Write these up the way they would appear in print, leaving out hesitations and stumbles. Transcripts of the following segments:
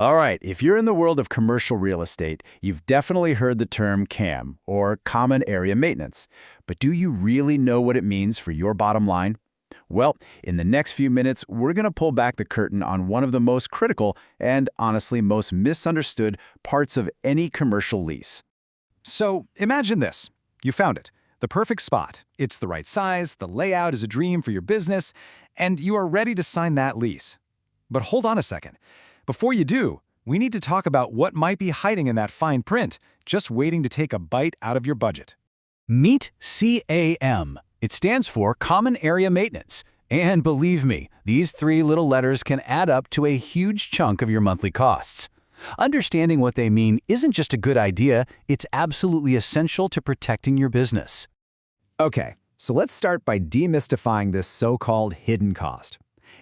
All right, if you're in the world of commercial real estate, you've definitely heard the term CAM, or Common Area Maintenance. But do you really know what it means for your bottom line? Well, in the next few minutes, we're going to pull back the curtain on one of the most critical and, honestly, most misunderstood parts of any commercial lease. So imagine this. You found it. The perfect spot. It's the right size, the layout is a dream for your business, and you are ready to sign that lease. But hold on a second. Before you do, we need to talk about what might be hiding in that fine print, just waiting to take a bite out of your budget. Meet CAM. It stands for Common Area Maintenance. And believe me, these three little letters can add up to a huge chunk of your monthly costs. Understanding what they mean isn't just a good idea, it's absolutely essential to protecting your business. Okay, so let's start by demystifying this so-called hidden cost.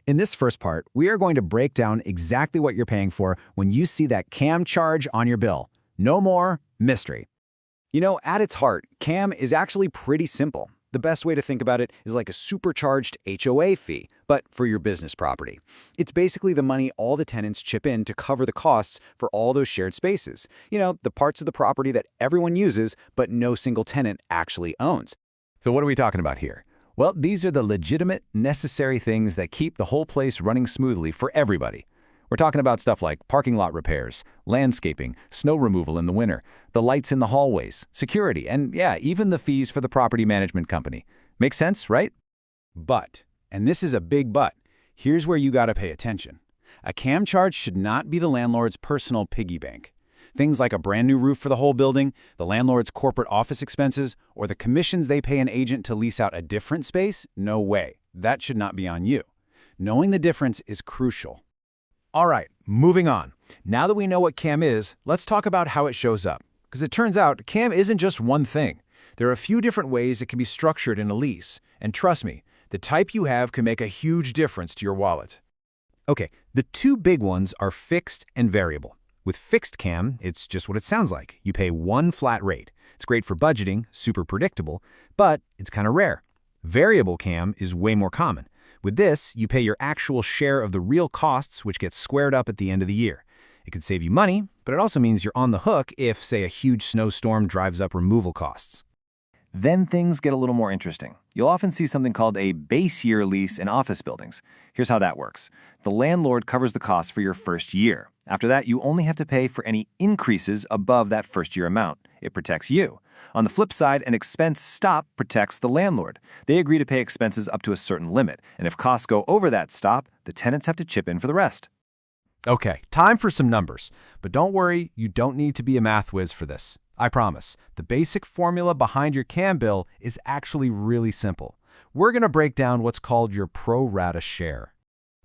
In this first part, we are going to break down exactly what you're paying for when you see that CAM charge on your bill. No more mystery. You know, at its heart, CAM is actually pretty simple. The best way to think about it is like a supercharged HOA fee, but for your business property. It's basically the money all the tenants chip in to cover the costs for all those shared spaces. You know, the parts of the property that everyone uses, but no single tenant actually owns. So what are we talking about here? Well, these are the legitimate, necessary things that keep the whole place running smoothly for everybody. We're talking about stuff like parking lot repairs, landscaping, snow removal in the winter, the lights in the hallways, security, and yeah, even the fees for the property management company. Makes sense, right? But, and this is a big but, here's where you gotta pay attention. A CAM charge should not be the landlord's personal piggy bank. Things like a brand new roof for the whole building, the landlord's corporate office expenses, or the commissions they pay an agent to lease out a different space? No way. That should not be on you. Knowing the difference is crucial. All right, moving on. Now that we know what CAM is, let's talk about how it shows up. Because it turns out CAM isn't just one thing. There are a few different ways it can be structured in a lease. And trust me, the type you have can make a huge difference to your wallet. Okay, the two big ones are fixed and variable. With fixed CAM, it's just what it sounds like. You pay one flat rate. It's great for budgeting, super predictable, but it's kind of rare. Variable CAM is way more common. With this, you pay your actual share of the real costs, which gets squared up at the end of the year. It can save you money, but it also means you're on the hook if, say, a huge snowstorm drives up removal costs. Then things get a little more interesting. You'll often see something called a base year lease in office buildings. Here's how that works. The landlord covers the costs for your first year. After that, you only have to pay for any increases above that first year amount. It protects you. On the flip side, an expense stop protects the landlord. They agree to pay expenses up to a certain limit, and if costs go over that stop, the tenants have to chip in for the rest. Okay, time for some numbers. But don't worry, you don't need to be a math whiz for this. I promise. The basic formula behind your CAM bill is actually really simple. We're going to break down what's called your pro-rata share.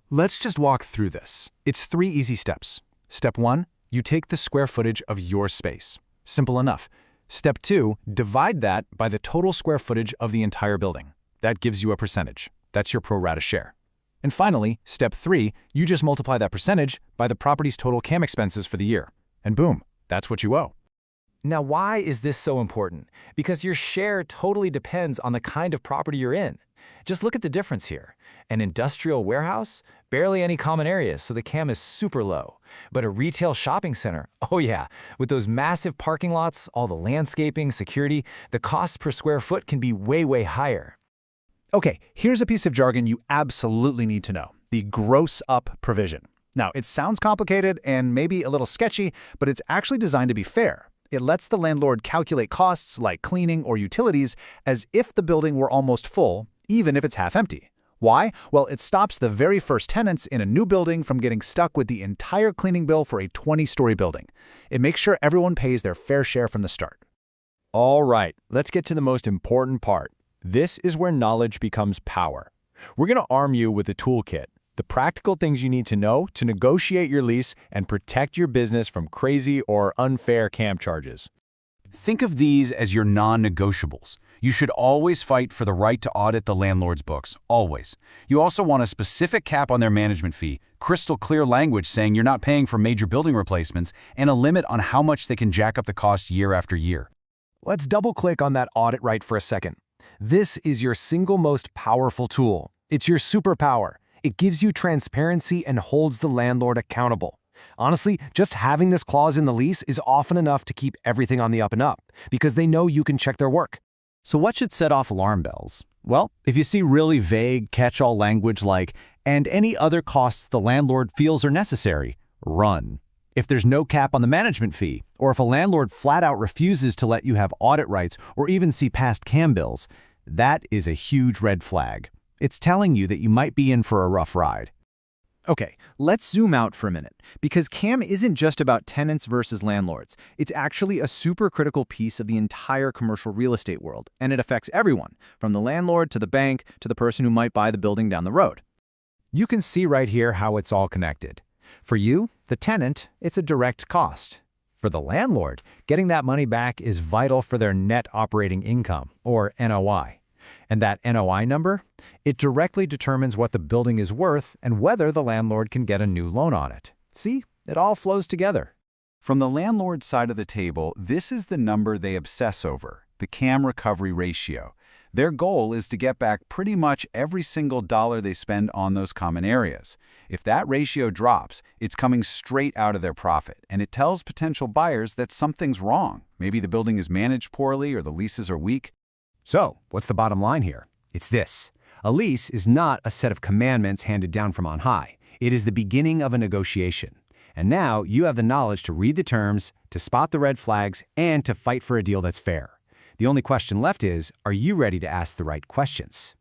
Let's just walk through this. It's 3 easy steps. Step 1, you take the square footage of your space. Simple enough. Step 2, divide that by the total square footage of the entire building. That gives you a percentage. That's your pro-rata share. And finally, step 3, you just multiply that percentage by the property's total CAM expenses for the year. And boom, that's what you owe. Now, why is this so important? Because your share totally depends on the kind of property you're in. Just look at the difference here. An industrial warehouse? Barely any common areas, so the CAM is super low. But a retail shopping center? Oh yeah, with those massive parking lots, all the landscaping, security, the cost per square foot can be way, way higher. Okay, here's a piece of jargon you absolutely need to know, the gross-up provision. Now, it sounds complicated and maybe a little sketchy, but it's actually designed to be fair. It lets the landlord calculate costs like cleaning or utilities as if the building were almost full, even if it's half empty. Why? Well, it stops the very first tenants in a new building from getting stuck with the entire cleaning bill for a 20-story building. It makes sure everyone pays their fair share from the start. All right, let's get to the most important part. This is where knowledge becomes power. We're going to arm you with a toolkit, the practical things you need to know to negotiate your lease and protect your business from crazy or unfair CAM charges. Think of these as your non-negotiables. You should always fight for the right to audit the landlord's books, always. You also want a specific cap on their management fee, crystal clear language saying you're not paying for major building replacements, and a limit on how much they can jack up the cost year after year. Let's double-click on that audit right for a second. This is your single most powerful tool. It's your superpower. It gives you transparency and holds the landlord accountable. Honestly, just having this clause in the lease is often enough to keep everything on the up and up, because they know you can check their work. So what should set off alarm bells? Well, if you see really vague catch-all language like, and any other costs the landlord feels are necessary, run. If there's no cap on the management fee, or if a landlord flat out refuses to let you have audit rights or even see past CAM bills, that is a huge red flag. It's telling you that you might be in for a rough ride. Okay, let's zoom out for a minute, because CAM isn't just about tenants versus landlords. It's actually a super critical piece of the entire commercial real estate world, and it affects everyone, from the landlord to the bank to the person who might buy the building down the road. You can see right here how it's all connected. For you, the tenant, it's a direct cost. For the landlord, getting that money back is vital for their net operating income, or NOI. And that NOI number, it directly determines what the building is worth and whether the landlord can get a new loan on it. See, it all flows together. From the landlord side of the table, this is the number they obsess over, the CAM recovery ratio. Their goal is to get back pretty much every single dollar they spend on those common areas. If that ratio drops, it's coming straight out of their profit, and it tells potential buyers that something's wrong. Maybe the building is managed poorly or the leases are weak. So, what's the bottom line here? It's this. A lease is not a set of commandments handed down from on high. It is the beginning of a negotiation. And now you have the knowledge to read the terms, to spot the red flags, and to fight for a deal that's fair. The only question left is, are you ready to ask the right questions?